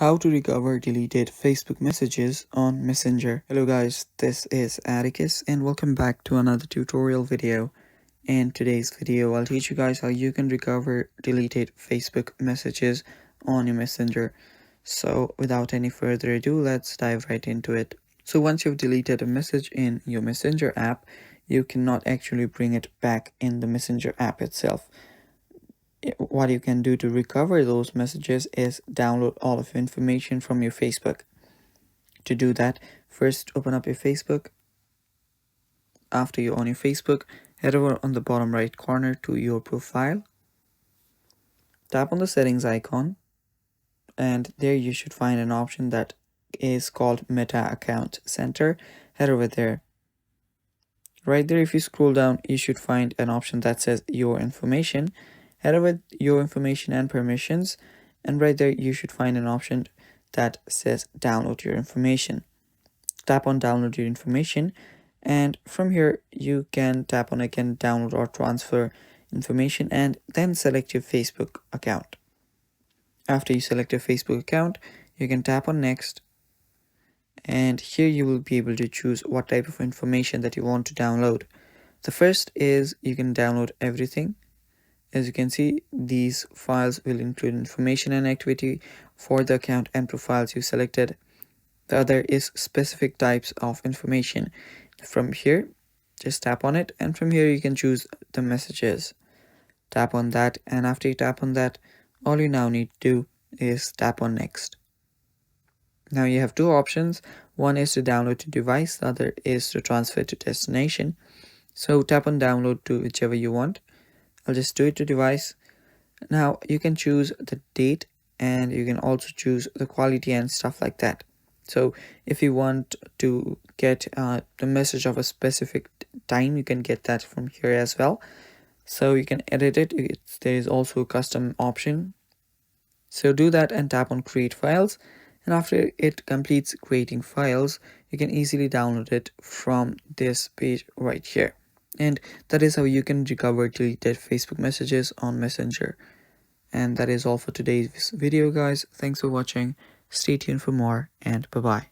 How to recover deleted Facebook messages on Messenger. Hello guys, this is Atticus and welcome back to another tutorial video. In today's video, I'll teach you guys how you can recover deleted Facebook messages on your Messenger. So without any further ado, let's dive right into it. So once you've deleted a message in your Messenger app, you cannot actually bring it back in the Messenger app itself. What you can do to recover those messages is download all of your information from your Facebook. To do that, first open up your Facebook. After you're on your Facebook, head over on the bottom right corner to your profile. Tap on the settings icon, and there you should find an option that is called Meta Account Center. Head over there. Right there, if you scroll down, you should find an option that says Your Information. Head over Your Information and Permissions, and right there you should find an option that says Download Your Information. Tap on Download Your Information, and from here you can tap on again Download or Transfer Information, and then select your Facebook account. After you select your Facebook account, you can tap on Next, and here you will be able to choose what type of information that you want to download. The first is you can download everything. As you can see, these files will include information and activity for the account and profiles you selected. The other is specific types of information. From here, just tap on it, and from here you can choose the messages. Tap on that, and after you tap on that, all you now need to do is tap on Next. Now you have two options. One is to download to device, the other is to transfer to destination. So tap on download to whichever you want. I'll just do it to device. Now you can choose the date, and you can also choose the quality and stuff like that. So if you want to get the message of a specific time, you can get that from here as well. So you can edit it. There is also a custom option. So do that and tap on create files. And after it completes creating files, you can easily download it from this page right here. And that is how you can recover deleted Facebook messages on Messenger. And that is all for today's video, guys. Thanks for watching. Stay tuned for more, and bye-bye.